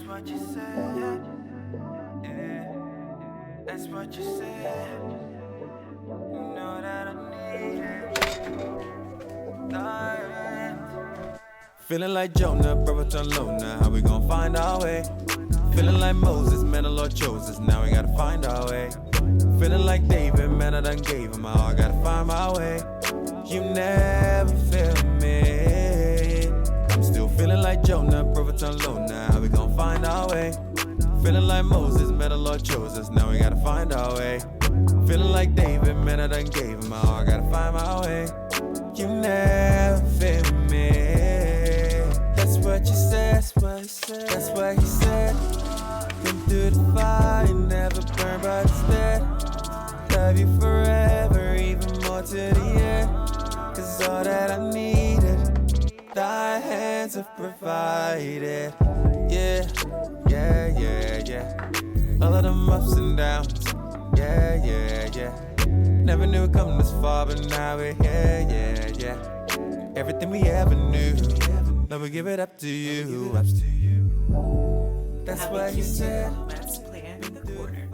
what you said. Yeah, that's what you said. You know that I need it. Direct. Feeling like Jonah, brother turn low now. How we gon' find our way? Feeling like Moses, man, the Lord chose us. Now we gotta find our way. Feeling like David, man, I done gave him all. I gotta find my way. You never feel me. I'm still feeling like Jonah, brother turn low now. How we gon' find our way? Feeling like Moses, man, the Lord chose us. Now we gotta find our way. Feeling like David, man, I done gave him all. I gotta find my way. You never feel me. That's what you said. That's what he said. Been through the fire, never burn, but instead love you forever, even more to the end. Cause all that I needed, thy hands have provided. Yeah, yeah, yeah, yeah. All of them ups and downs. Yeah, yeah, yeah. Never knew it come this far, but now we're here, yeah, yeah. Everything we ever knew, now we give it up to you. That's what he said. Let's plan the quarter.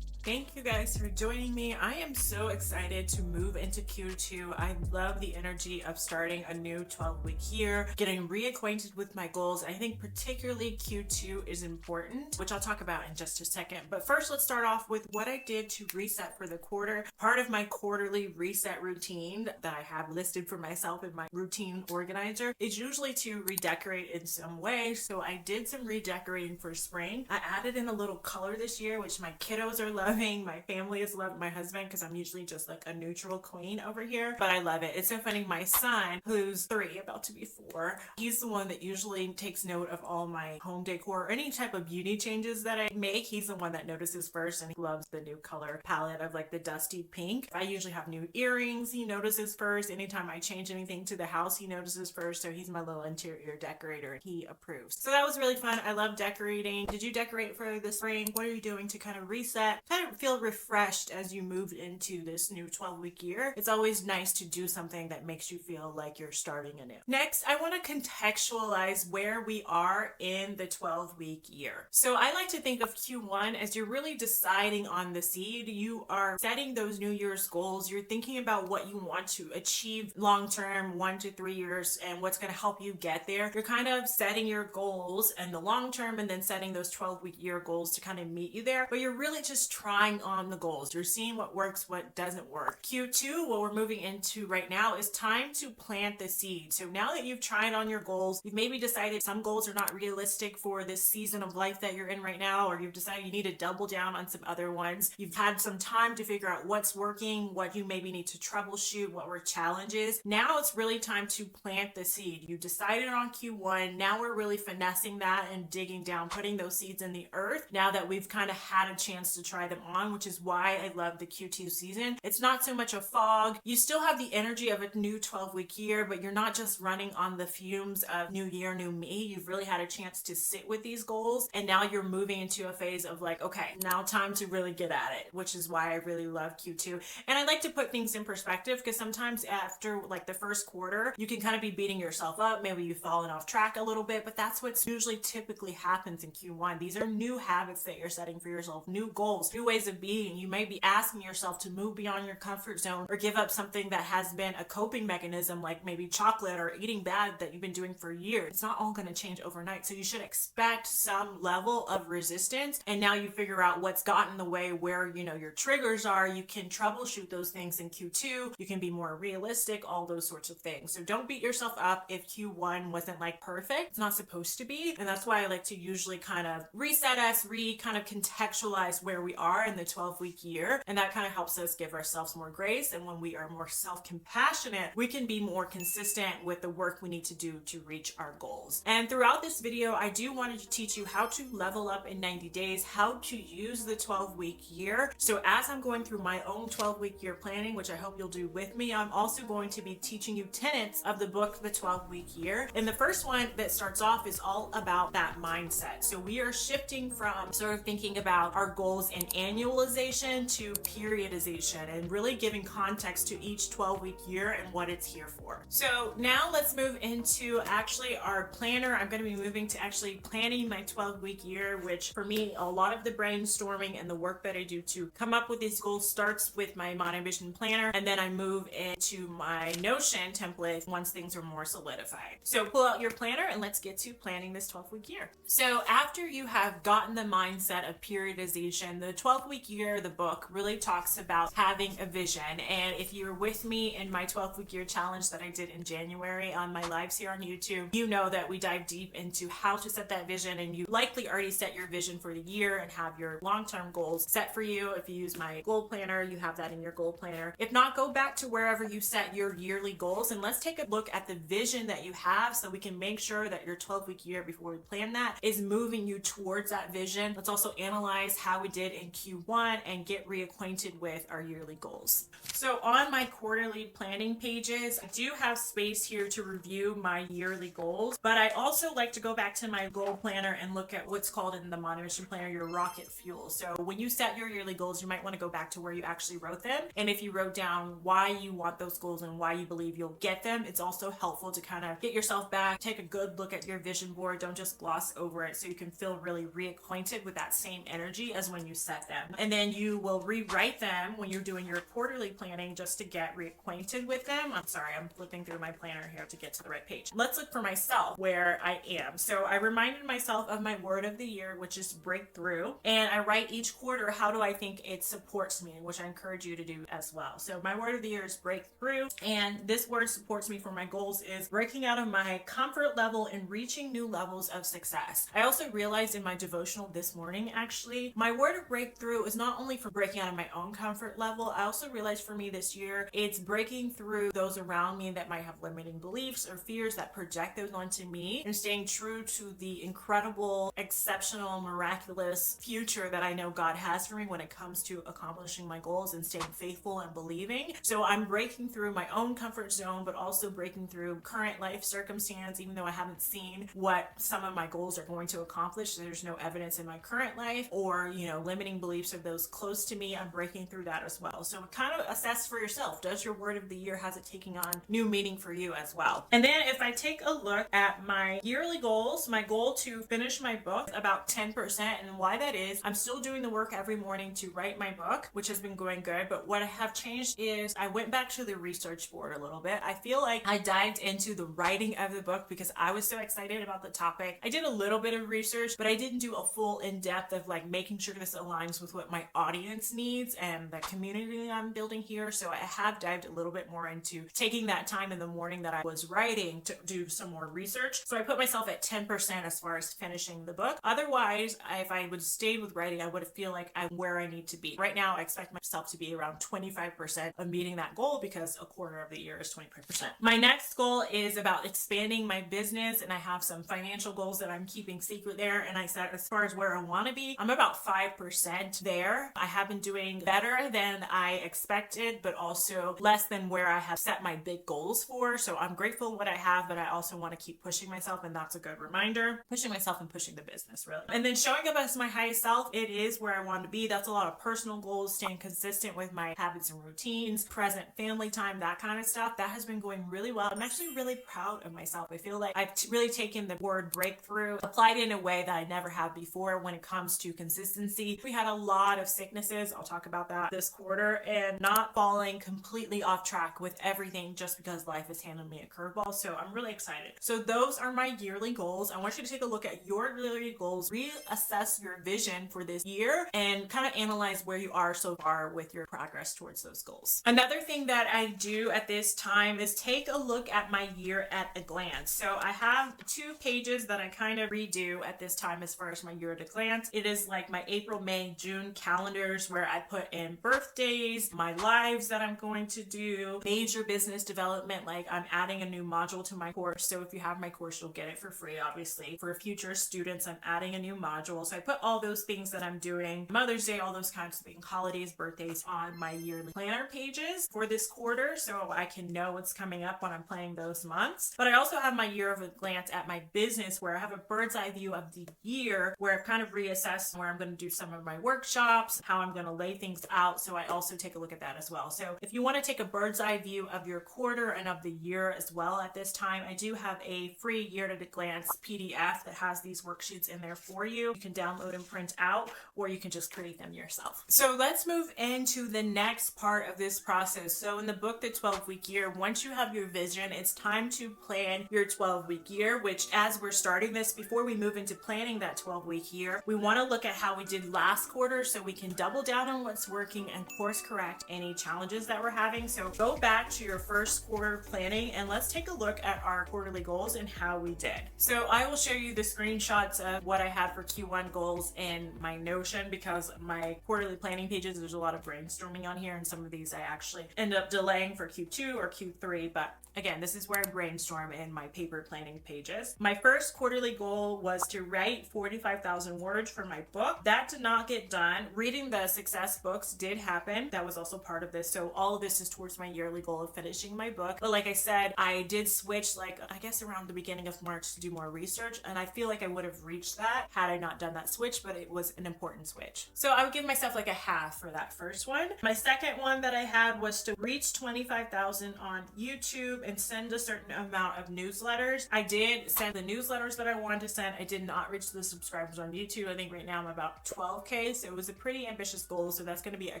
Thank you guys for joining me. I am so excited to move into Q2. I love the energy of starting a new 12-week year, getting reacquainted with my goals. I think particularly Q2 is important, which I'll talk about in just a second. But first, let's start off with what I did to reset for the quarter. Part of my quarterly reset routine that I have listed for myself in my routine organizer is usually to redecorate in some way. So I did some redecorating for spring. I added in a little color this year, which my kiddos are loving. My family is loving, my husband, because I'm usually just like a neutral queen over here, but I love it. It's so funny. My son, who's 3, about to be 4, he's the one that usually takes note of all my home decor or any type of beauty changes that I make. He's the one that notices first, and he loves the new color palette of like the dusty pink. I usually have new earrings. He notices first. Anytime I change anything to the house, he notices first. So he's my little interior decorator. He approves. So that was really fun. I love decorating. Did you decorate for the spring? What are you doing to kind of reset, kind of feel refreshed as you move into this new 12-week year? It's always nice to do something that makes you feel like you're starting anew. Next, I want to contextualize where we are in the 12-week year. So I like to think of Q1 as you're really deciding on the seed. You are setting those New Year's goals. You're thinking about what you want to achieve long-term, 1 to 3 years, and what's going to help you get there. You're kind of setting your goals in the long term and then setting those 12-week year goals to kind of meet you there. But you're really just trying on the goals. You're seeing what works, what doesn't work. Q2, what we're moving into right now, is time to plant the seed. So now that you've tried on your goals, you've maybe decided some goals are not realistic for this season of life that you're in right now, or you've decided you need to double down on some other ones. You've had some time to figure out what's working, what you maybe need to troubleshoot, what were challenges. Now it's really time to plant the seed. You decided on Q1. Now we're really finessing that and digging down, putting those seeds in the earth now that we've kind of had a chance to try them on, which is why I love the Q2 season. It's not so much a fog. You still have the energy of a new 12-week year, but you're not just running on the fumes of new year, new me. You've really had a chance to sit with these goals, and now you're moving into a phase of like, okay, now time to really get at it, which is why I really love Q2. And I like to put things in perspective, because sometimes after like the first quarter, you can kind of be beating yourself up. Maybe you've fallen off track a little bit, but that's what's usually typically happens in Q1. These are new habits that you're setting for yourself, new goals, new ways of being. You may be asking yourself to move beyond your comfort zone or give up something that has been a coping mechanism, like maybe chocolate or eating bad that you've been doing for years. It's not all going to change overnight. So you should expect some level of resistance. And now you figure out what's gotten in the way, where, you know, your triggers are. You can troubleshoot those things in Q2. You can be more realistic, all those sorts of things. So don't beat yourself up if Q1 wasn't like perfect. It's not supposed to be. And that's why I like to usually kind of reset us, kind of contextualize where we are in the 12-week year. And that kind of helps us give ourselves more grace. And when we are more self-compassionate, we can be more consistent with the work we need to do to reach our goals. And throughout this video, I do want to teach you how to level up in 90 days, how to use the 12-week year. So as I'm going through my own 12-week year planning, which I hope you'll do with me, I'm also going to be teaching you tenets of the book, The 12-Week Year. And the first one that starts off is all about that mindset. So we are shifting from sort of thinking about our goals in annualization to periodization and really giving context to each 12-week year and what it's here for. So now let's move into actually our planner. I'm going to be moving to actually planning my 12-week year, which for me, a lot of the brainstorming and the work that I do to come up with these goals starts with my Modern Vision planner, and then I move into my Notion template once things are more solidified. So pull out your planner and let's get to planning this 12-week year. So after you have gotten the mindset of periodization, the 12-week year, the book really talks about having a vision. And if you're with me in my 12-week year challenge that I did in January on my lives here on YouTube, you know that we dive deep into how to set that vision, and you likely already set your vision for the year and have your long-term goals set for you. If you use my goal planner, you have that in your goal planner. If not, go back to wherever you set your yearly goals and let's take a look at the vision that you have so we can make sure that your 12-week year before we plan that is moving you towards that vision. Let's also analyze how we did in Q1 and get reacquainted with our yearly goals. So on my quarterly planning pages, I do have space here to review my yearly goals, but I also like to go back to my goal planner and look at what's called in the Modern Vision planner your rocket fuel. So when you set your yearly goals, you might want to go back to where you actually wrote them. And if you wrote down why you want those goals and why you believe you'll get them, it's also helpful to kind of get yourself back, take a good look at your vision board. Don't just gloss over it so you can feel really reacquainted with that same energy as when you set them. And then you will rewrite them when you're doing your quarterly planning just to get reacquainted with them. I'm sorry, I'm flipping through my planner here to get to the right page. Let's look for myself where I am. So I reminded myself of my word of the year, which is breakthrough. And I write each quarter, how do I think it supports me, which I encourage you to do as well. So my word of the year is breakthrough. And this word supports me for my goals is breaking out of my comfort level and reaching new levels of success. I also realized in my devotional this morning, actually, my word of breakthrough is not only for breaking out of my own comfort level. I also realized for me this year, it's breaking through those around me that might have limiting beliefs or fears that project those onto me and staying true to the incredible, exceptional, miraculous future that I know God has for me when it comes to accomplishing my goals and staying faithful and believing. So I'm breaking through my own comfort zone, but also breaking through current life circumstance, even though I haven't seen what some of my goals are going to accomplish. There's no evidence in my current life or, limiting beliefs of those close to me. I'm breaking through that as well. So kind of assess for yourself. Does your word of the year, has it taking on new meaning for you as well? And then if I take a look at my yearly goals, my goal to finish my book about 10%, and why that is, I'm still doing the work every morning to write my book, which has been going good. But what I have changed is I went back to the research board a little bit. I feel like I dived into the writing of the book because I was so excited about the topic. I did a little bit of research, but I didn't do a full in-depth of like making sure this aligns with what my audience needs and the community I'm building here. So I have dived a little bit more into taking that time in the morning that I was writing to do some more research. So I put myself at 10% as far as finishing the book. Otherwise, if I would stay with writing, I would feel like I'm where I need to be. Right now, I expect myself to be around 25% of meeting that goal because a quarter of the year is 25%. My next goal is about expanding my business, and I have some financial goals that I'm keeping secret there. And I said, as far as where I want to be, I'm about 5% there. I have been doing better than I expected, but also less than where I have set my big goals for. So I'm grateful what I have, but I also want to keep pushing myself, and that's a good reminder. Pushing myself and pushing the business, really. And then showing up as my highest self, it is where I want to be. That's a lot of personal goals, staying consistent with my habits and routines, present family time, that kind of stuff. That has been going really well. I'm actually really proud of myself. I feel like I've really taken the word breakthrough, applied it in a way that I never have before when it comes to consistency. We had a lot of sicknesses. I'll talk about that this quarter, and not falling completely off track with everything just because life is handing me a curveball. So I'm really excited. So those are my yearly goals. I want you to take a look at your yearly goals, reassess your vision for this year, and kind of analyze where you are so far with your progress towards those goals. Another thing that I do at this time is take a look at my year at a glance. So I have 2 pages that I kind of redo at this time as far as my year at a glance. It is like my April, May, June calendars where I put in birthdays, my lives that I'm going to do, major business development, like I'm adding a new module to my course. So if you have my course, you'll get it for free, obviously. For future students, I'm adding a new module. So I put all those things that I'm doing, Mother's Day, all those kinds of things, holidays, birthdays, on my yearly planner pages for this quarter, so I can know what's coming up when I'm planning those months. But I also have my year of a glance at my business where I have a bird's eye view of the year where I've kind of reassessed where I'm going to do some of my work workshops, how I'm going to lay things out. So I also take a look at that as well. So if you want to take a bird's eye view of your quarter and of the year as well at this time, I do have a free year at a glance PDF that has these worksheets in there for you. You can download and print out, or you can just create them yourself. So let's move into the next part of this process. So in the book, The 12-Week Year, once you have your vision, it's time to plan your 12-week year, which as we're starting this, before we move into planning that 12-week year, we want to look at how we did last quarter so we can double down on what's working and course correct any challenges that we're having. So go back to your first quarter planning and let's take a look at our quarterly goals and how we did. So I will show you the screenshots of what I had for Q1 goals in my Notion, because my quarterly planning pages, there's a lot of brainstorming on here, and some of these I actually end up delaying for Q2 or Q3, but again, this is where I brainstorm in my paper planning pages. My first quarterly goal was to write 45,000 words for my book. That did not get done. Reading the success books did happen. That was also part of this. So all of this is towards my yearly goal of finishing my book. But like I said, I did switch, like, I guess around the beginning of March to do more research. And I feel like I would have reached that had I not done that switch, but it was an important switch. So I would give myself like a half for that first one. My second one that I had was to reach 25,000 on YouTube and send a certain amount of newsletters. I did send the newsletters that I wanted to send. I did not reach the subscribers on YouTube. I think right now I'm about 12K. So it was a pretty ambitious goal. So that's going to be a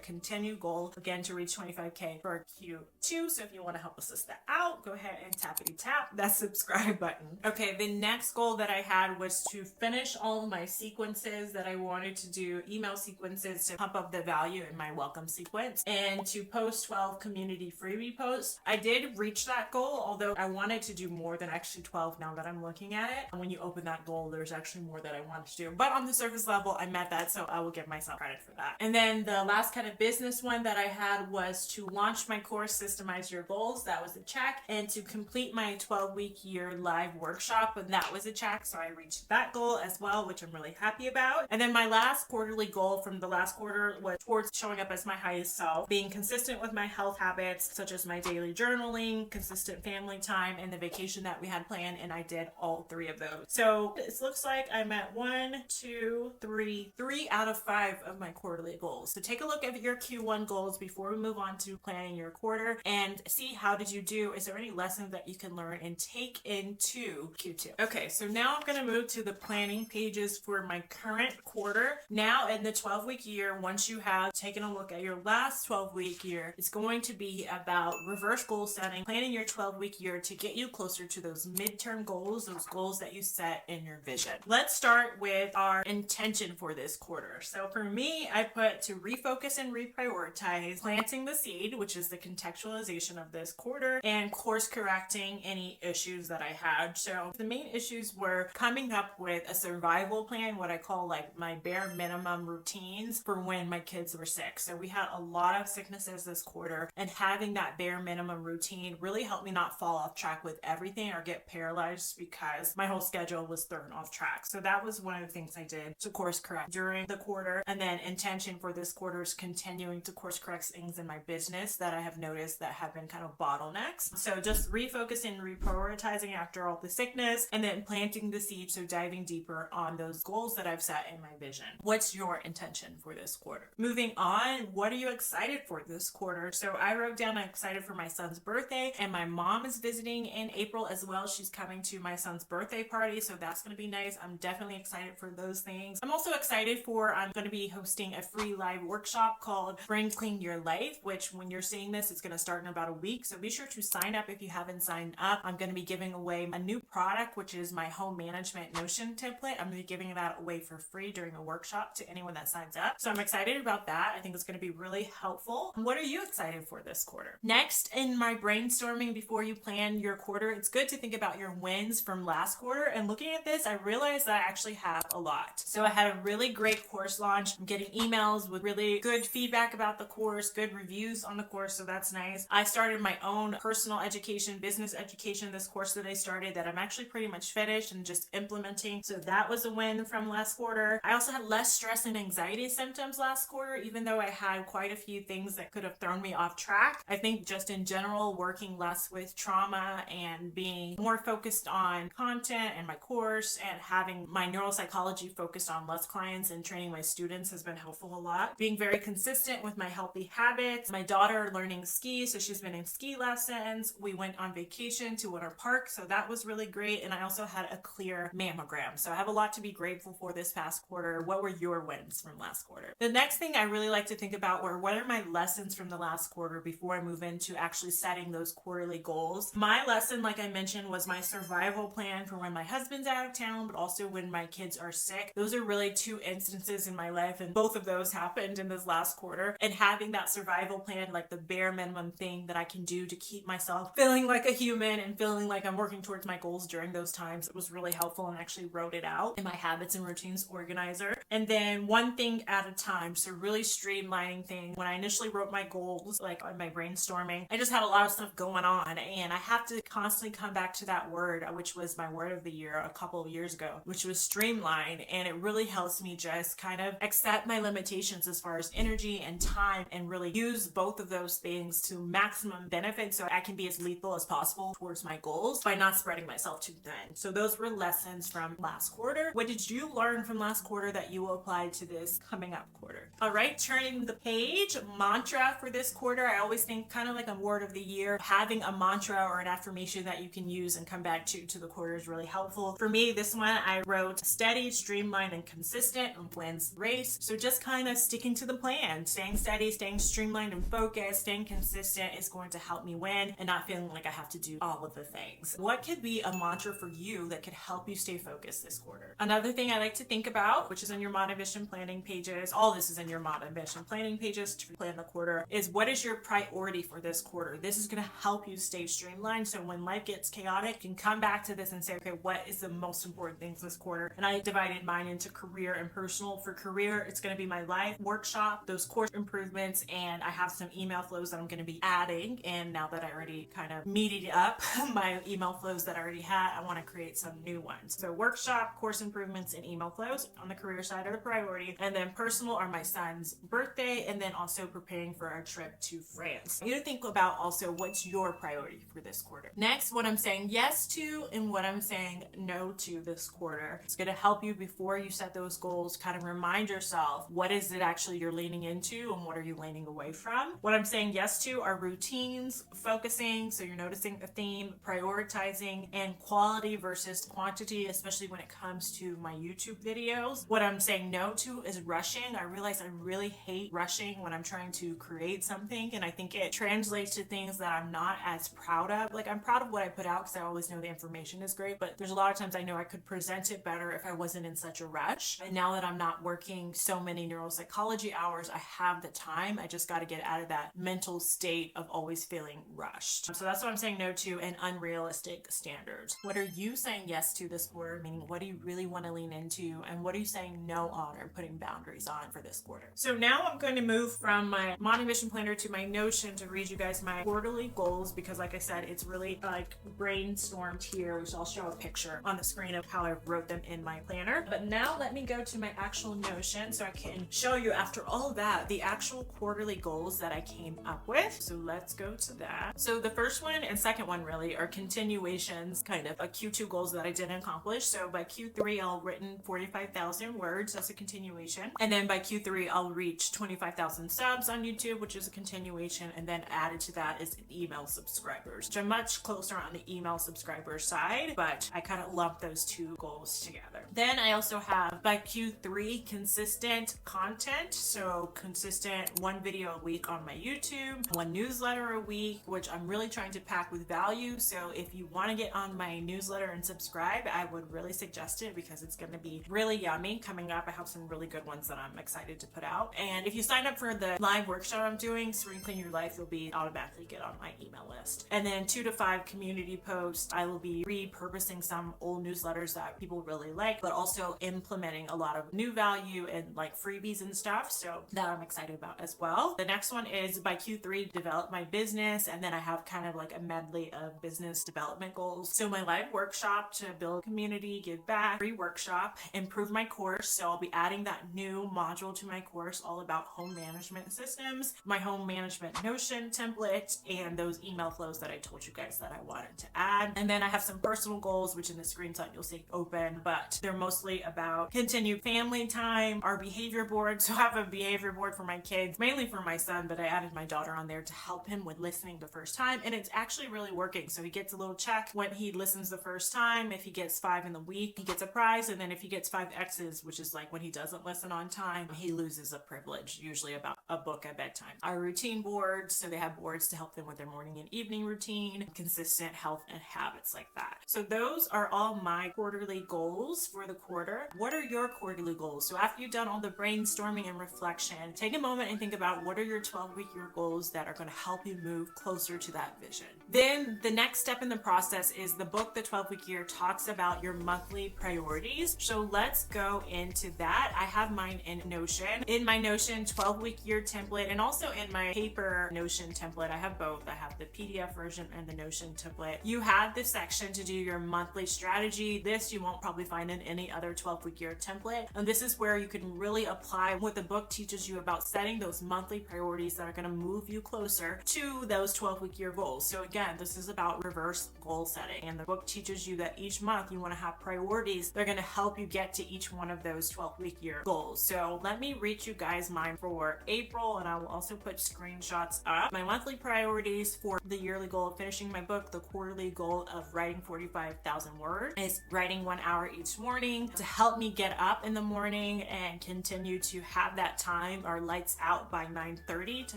continued goal, again, to reach 25K for Q2. So if you want to help assist that out, go ahead and tap that subscribe button. Okay, the next goal that I had was to finish all of my sequences that I wanted to do, email sequences to pump up the value in my welcome sequence, and to post 12 community freebie posts. I did reach that goal, although I wanted to do more than actually 12 now that I'm looking at it. And when you open that goal, there's actually more that I wanted to do. But on the surface level, I met that, so I will give myself credit for that. And then the last kind of business one that I had was to launch my course, Systemize Your Goals. That was a check. And to complete my 12-week year live workshop, and that was a check. So I reached that goal as well, which I'm really happy about. And then my last quarterly goal from the last quarter was towards showing up as my highest self, being consistent with my health habits, such as my daily journaling, consistent family time, and the vacation that we had planned. And I did all three of those. So it looks like I'm at 3 out of 5 of my quarterly goals. So take a look at your Q1 goals before we move on to planning your quarter and see how did you do. Is there any lessons that you can learn and take into Q2? Okay, so now I'm going to move to the planning pages for my current quarter. Now in the 12-week year, once you have taken a look at your last 12-week year, it's going to be about reverse goal setting, planning your 12-week year to get you closer to those midterm goals, those goals that you set in your vision. Let's start with our intention for this quarter. So for me, I put to refocus and reprioritize, planting the seed, which is the contextualization of this quarter, and course correcting any issues that I had. So the main issues were coming up with a survival plan, what I call like my bare minimum routines for when my kids were sick. So we had a lot of sicknesses this quarter, and having that bare minimum routine really helped me not fall off track with everything or get paralyzed because my whole schedule was thrown off track. So that was one of the things I did to course correct during the quarter. And then intention for this quarter is continuing to course correct things in my business that I have noticed that have been kind of bottlenecks. So just refocusing, reprioritizing after all the sickness, and then planting the seed. So diving deeper on those goals that I've set in my vision. What's your intention for this quarter? Moving on, what are you excited for this quarter? So I wrote down I'm excited for my son's birthday, and my mom is visiting in April as well. She's coming to my son's birthday party, so that's going to be nice. I'm definitely excited for those things. I'm also excited for, I'm going to be hosting a free live workshop called Bring Clean Your Life, which when you're seeing this, it's going to start in about a week. So be sure to sign up if you haven't signed up. I'm going to be giving away a new product, which is my home management Notion template. I'm going to be giving that away for free during a workshop to anyone that signs up. So I'm excited about that. I think it's going to be really helpful. What are you excited for this quarter? Next, in my brainstorming before you plan your quarter, it's good to think about your wins from last quarter. And looking at this, I realized that I actually have a lot. So I had a really great course launch. I'm getting emails with really good feedback about the course, good reviews on the course. So that's nice. I started my own personal education, business education, this course that I started that I'm actually pretty much finished and just implementing. So that was a win from last quarter. I also had less stress and anxiety symptoms last quarter, even though I had quite a few things that could have thrown me off track. I think just in general, working less less with trauma and being more focused on content and my course, and having my neuropsychology focused on less clients and training my students has been helpful a lot. Being very consistent with my healthy habits. My daughter learning ski, so she's been in ski lessons. We went on vacation to Winter Park, so that was really great. And I also had a clear mammogram. So I have a lot to be grateful for this past quarter. What were your wins from last quarter? The next thing I really like to think about were what are my lessons from the last quarter before I move into actually setting those quarterly goals. My lesson, like I mentioned, was my survival plan for when my husband's out of town, but also when my kids are sick. Those are really two instances in my life, and both of those happened in this last quarter. And having that survival plan, like the bare minimum thing that I can do to keep myself feeling like a human and feeling like I'm working towards my goals during those times, it was really helpful, and I actually wrote it out in my habits and routines organizer. And then one thing at a time, so really streamlining things. When I initially wrote my goals, like on my brainstorming, I just had a lot of stuff going on, and I have to constantly come back to that word, which was my word of the year a couple of years ago, which was streamline. And it really helps me just kind of accept my limitations as far as energy and time, and really use both of those things to maximum benefit so I can be as lethal as possible towards my goals by not spreading myself too thin. So those were lessons from last quarter. What did you learn from last quarter that you will apply to this coming up quarter? All right, turning the page. Mantra for this quarter. I always think kind of like a word of the year. Having a mantra or an affirmation that you can use and come back to the quarter is really helpful. For me, this one I wrote steady, streamlined, and consistent wins race. So just kind of sticking to the plan, staying steady, staying streamlined and focused, staying consistent is going to help me win, and not feeling like I have to do all of the things. What could be a mantra for you that could help you stay focused this quarter? Another thing I like to think about, which is in your motivation planning pages, all this is in your motivation planning pages to plan the quarter, is what is your priority for this quarter? This is going to help you stay streamlined, so when life gets chaotic, you can come back to this and say, okay, what is the most important things this quarter? And I divided mine into career and personal. For career, it's going to be my live workshop, those course improvements, and I have some email flows that I'm going to be adding. And now that I already kind of meated up my email flows that I already had, I want to create some new ones. So workshop, course improvements, and email flows on the career side are the priority. And then personal are my son's birthday, and then also preparing for our trip to France. You need to think about also what's your priority for this quarter. Next, what I'm saying yes to and what I'm saying no to this quarter. It's going to help you before you set those goals, kind of remind yourself what is it actually you're leaning into and what are you leaning away from. What I'm saying yes to are routines, focusing, so you're noticing a theme, prioritizing, and quality versus quantity, especially when it comes to my YouTube videos. What I'm saying no to is rushing. I realize I really hate rushing when I'm trying to create something, and I think it translates to things that I'm not as proud of. Like, I'm proud of what I put out because I always know the information is great, but there's a lot of times I know I could present it better if I wasn't in such a rush. And now that I'm not working so many neuropsychology hours, I have the time. I just got to get out of that mental state of always feeling rushed. So that's what I'm saying no to, and unrealistic standards. What are you saying yes to this quarter? Meaning, what do you really want to lean into, and what are you saying no on or putting boundaries on for this quarter? So now I'm going to move from my motivation planner to my Notion to read you guys my quarterly goals, because like I said, it's really like brainstormed here, which I'll show a picture on the screen of how I wrote them in my planner. But now let me go to my actual Notion so I can show you, after all that, the actual quarterly goals that I came up with. So let's go to that. So the first one and second one really are continuations, kind of a Q2 goals that I didn't accomplish. So by Q3, I'll written 45,000 words. That's a continuation. And then by Q3, I'll reach 25,000 subs on YouTube, which is a continuation. And then added to that is email subscribers, which are much closer on the email subscriber side, but I kind of lump those two goals together. Then I also have by Q3 consistent content. So consistent one video a week on my YouTube, one newsletter a week, which I'm really trying to pack with value. So if you want to get on my newsletter and subscribe, I would really suggest it because it's going to be really yummy coming up. I have some really good ones that I'm excited to put out. And if you sign up for the live workshop I'm doing, Serene Clean Your Life, you'll be automatically get on my email list. And then 2 to 5 community posts. I will be repurposing some old newsletters that people really like, but also implementing a lot of new value and like freebies and stuff. So that I'm excited about as well. The next one is by Q3, develop my business. And then I have kind of like a medley of business development goals. So my live workshop to build community, give back, free workshop, improve my course. So I'll be adding that new module to my course all about home management systems, my home management Notion template, and those email flows that I told you guys that I wanted to add. And then I have some personal goals, which in the screenshot you'll see open, but they're mostly about continued family time, our behavior board. So I have a behavior board for my kids, mainly for my son, but I added my daughter on there to help him with listening the first time. And it's actually really working. So he gets a little check when he listens the first time. If he gets 5 in the week, he gets a prize. And then if he gets 5 X's, which is like when he doesn't listen on time, he loses a privilege, usually about a book at bedtime. Our routine boards, so they have boards to help them with their morning and evening routine, consistent health and habits like that. So those are all my quarterly goals for the quarter. What are your quarterly goals? So after you've done all the brainstorming and reflection, take a moment and think about what are your 12-week year goals that are going to help you move closer to that vision. Then the next step in the process is the book, The 12-Week Year, talks about your monthly priorities. So let's go into that. I have mine in Notion. In my Notion 12-week year template, and also in my paper Notion template, I have both. I have the PDF version and the Notion template. You have this section to do your monthly strategy. This you won't probably find in any other 12-week year template. And this is where you can really apply what the book teaches you about setting those monthly priorities that are going to move you closer to those 12-week year goals. So again, this is about reverse goal setting. And the book teaches you that each month you want to have priorities that are going to help you get to each one of those 12-week year goals. So let me read you guys mine for April, and I will also put screenshots up. My monthly priorities for the yearly goal of finishing my book, the quarterly goal of writing 45,000 words, is writing 1 hour each morning to help me get up in the morning and continue to have that time or lights out by 9:30 to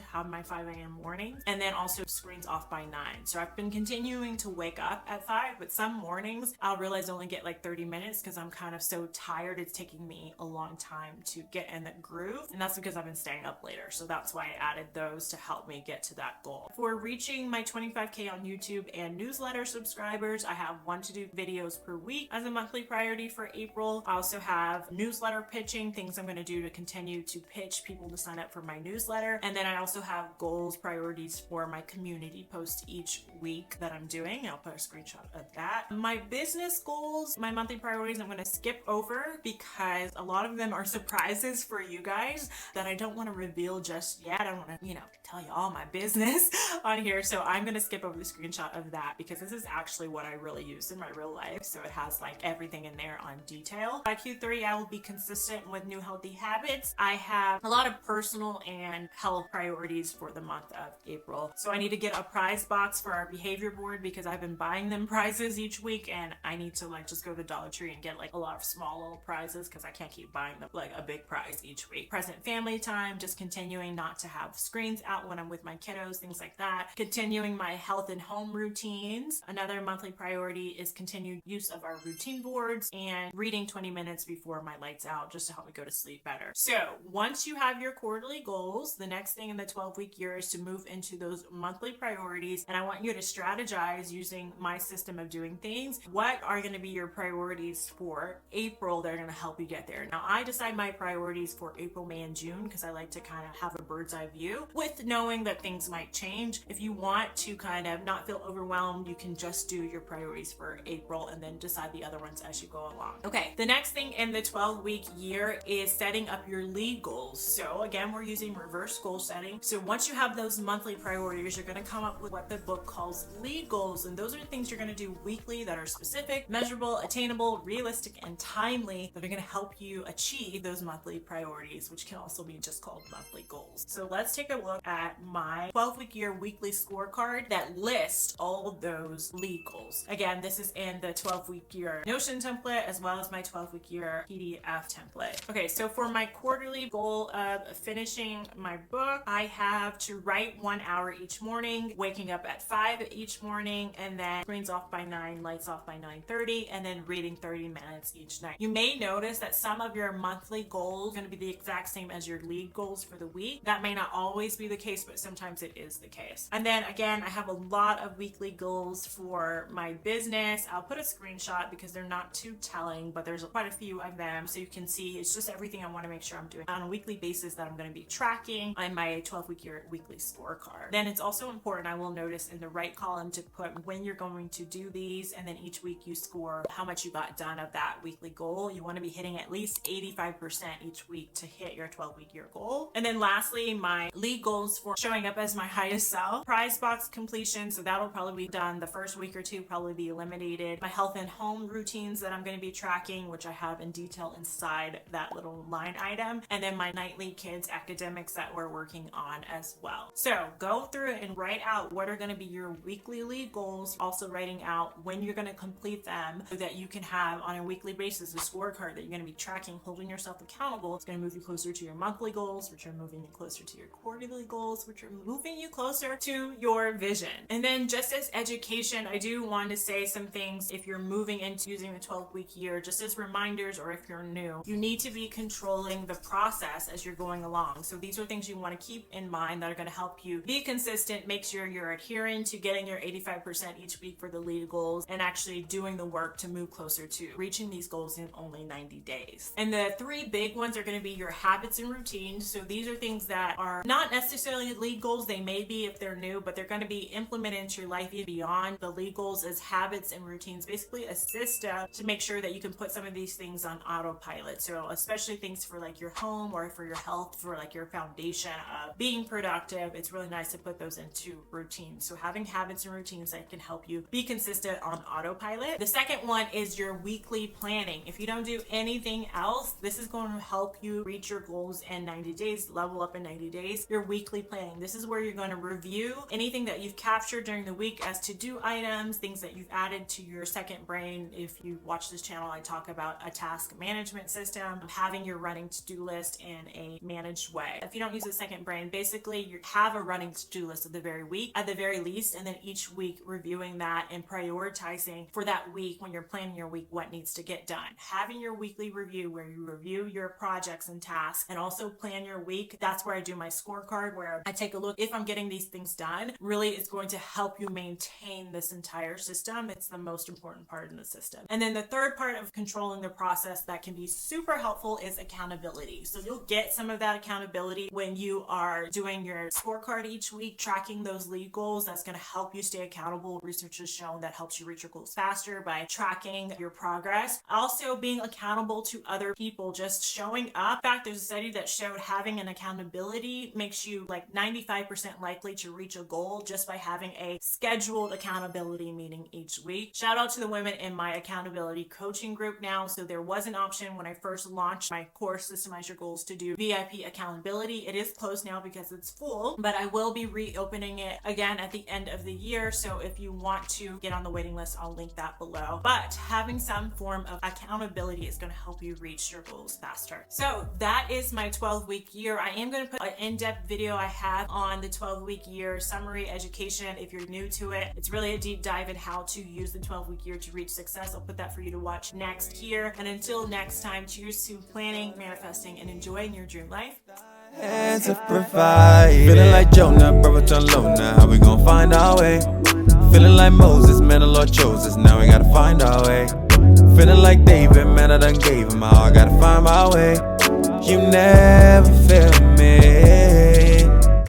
have my 5 a.m. morning, and then also screens off by 9. So I've been continuing to wake up at 5, but some mornings I'll realize I only get like 30 minutes because I'm kind of so tired. It's taking me a long time to get in the groove, and that's because I've been staying up later. So that's why I added those to help me get to that goal. For reaching my 25K on YouTube and newsletter subscribers, I have 1 to 2 videos per week as a monthly priority for April. I also have newsletter pitching, things I'm going to do to continue to pitch people to sign up for my newsletter. And then I also have goals, priorities for my community post each week that I'm doing. I'll put a screenshot of that. My business goals, my monthly priorities, I'm going to skip over because a lot of them are surprises for you guys that I don't want to reveal just yet. I don't want to, tell you all my business on here. So I'm going to skip over the screenshot of that because this is actually what I really use in my real life. So it has like everything in there on detail. By Q3, I will be consistent with new healthy habits. I have a lot of personal and health priorities for the month of April. So I need to get a prize box for our behavior board because I've been buying them prizes each week, and I need to just go to the Dollar Tree and get like a lot of small little prizes because I can't keep buying them like a big prize each week. Present family time, just continuing not to have screens out when I'm with my kiddos, things like that. Continuing my health and home routines. Another monthly priority is continued use of our routine boards and reading 20 minutes before my lights out just to help me go to sleep better. So once you have your quarterly goals, the next thing in the 12-week year is to move into those monthly priorities. And I want you to strategize using my system of doing things. What are going to be your priorities for April that are going to help you get there? Now, I decide my priorities for April, May, and June because I like to kind of have a bird's eye view with knowing that things might change. If you want to kind of not feel overwhelmed, you can just do your priorities for April and then decide the other ones as you go along. Okay, the next thing in the 12-week year is setting up your lead goals. So again, we're using reverse goal setting. So once you have those monthly priorities, you're going to come up with what the book calls lead goals. And those are the things you're going to do weekly that are specific, measurable, attainable, realistic, and timely that are going to help you achieve those monthly priorities, which can also be just called monthly goals. So let's take a look at my 12-week year weekly scorecard that lists all of those lead goals. Again, this is in the 12-week year Notion template as well as my 12-week year PDF template. Okay, so for my quarterly goal of finishing my book, I have to write 1 hour each morning, waking up at 5 each morning, and then screens off by 9, lights off by 9:30, and then reading 30 minutes each night. You may notice that some of your monthly goals are going to be the exact same as your lead goals for the week. That may not always be the case, but sometimes it is the case. And then again, I have a lot of weekly goals for my business. I'll put a screenshot because they're not too telling, but there's quite a few of them. So you can see it's just everything I want to make sure I'm doing on a weekly basis that I'm going to be tracking on my 12-week year weekly scorecard. Then it's also important, I will notice in the right column to put when you're going to do these, and then each week you score how much you got done of that weekly goal. You want to be hitting at least 85% each week to hit your 12-week year goal. And then lastly, my lead goals for showing up as my highest self. Prize box task completion, so that'll probably be done the first week or two, probably be eliminated. My health and home routines that I'm going to be tracking, which I have in detail inside that little line item, and then my nightly kids academics that we're working on as well. So go through and write out what are going to be your weekly lead goals, also writing out when you're going to complete them so that you can have on a weekly basis a scorecard that you're going to be tracking, holding yourself accountable. It's going to move you closer to your monthly goals, which are moving you closer to your quarterly goals, which are moving you closer to your vision. And then just as education, I do want to say some things if you're moving into using the 12-week year, just as reminders, or if you're new, you need to be controlling the process as you're going along. So these are things you want to keep in mind that are going to help you be consistent, make sure you're adhering to getting your 85% each week for the lead goals, and actually doing the work to move closer to reaching these goals in only 90 days. And the three big ones are going to be your habits and routines. So these are things that are not necessarily lead goals. They may be if they're new, but they're going to be implemented into your life even beyond the lead goals as habits and routines, basically a system to make sure that you can put some of these things on autopilot. So especially things for like your home or for your health, for like your foundation of being productive, it's really nice to put those into routines. So having habits and routines that can help you be consistent on autopilot. The second one is your weekly planning. If you don't do anything else, this is going to help you reach your goals in 90 days, level up in 90 days. Your weekly planning. This is where you're going to review anything that you've captured during the week as to-do items, things that you've added to your second brain. If you watch this channel, I talk about a task management system, having your running to-do list in a managed way. If you don't use a second brain, basically you have a running to-do list of the very week, at the very least, and then each week reviewing that and prioritizing for that week when you're planning your week what needs to get done. Having your weekly review where you review your projects and tasks and also plan your week. That's where I do my scorecard, where I take a look if I'm getting these things done. Really, it's going to help you maintain this entire system. It's the most important part in the system. And then the third part of controlling the process that can be super helpful is accountability. So you'll get some of that accountability when you are doing your scorecard each week, tracking those lead goals. That's going to help you stay accountable. Research has shown that helps you reach your goals faster by tracking your progress. Also being accountable to other people, just showing up. In fact, there's a study that showed having an accountability makes you like 95% likely to reach a goal just by having a scheduled accountability meeting each week. Shout out to the women in my accountability coaching group now. So there was an option when I first launched my course, Systemize Your Goals, to do VIP accountability. It is closed now because it's full, but I will be reopening it again at the end of the year. So if you want to get on the waiting list, I'll link that below. But having some form of accountability is going to help you reach your goals faster. So that is my 12-week year. I am going to put an in-depth video I have on the 12-week year summary education. If you're new to it, it's really a deep dive in how to use the 12-week year to reach success. I'll put that for you to watch next year. And until next time, cheers to planning, manifesting, and enjoying your dream life. Hands to provide. Feeling like Jonah, brother turn low now. How we gonna find our way? Feeling like Moses, man, the Lord chose us. Now we gotta find our way. Feeling like David, man, I done gave him all. I gotta find my way. You never fail.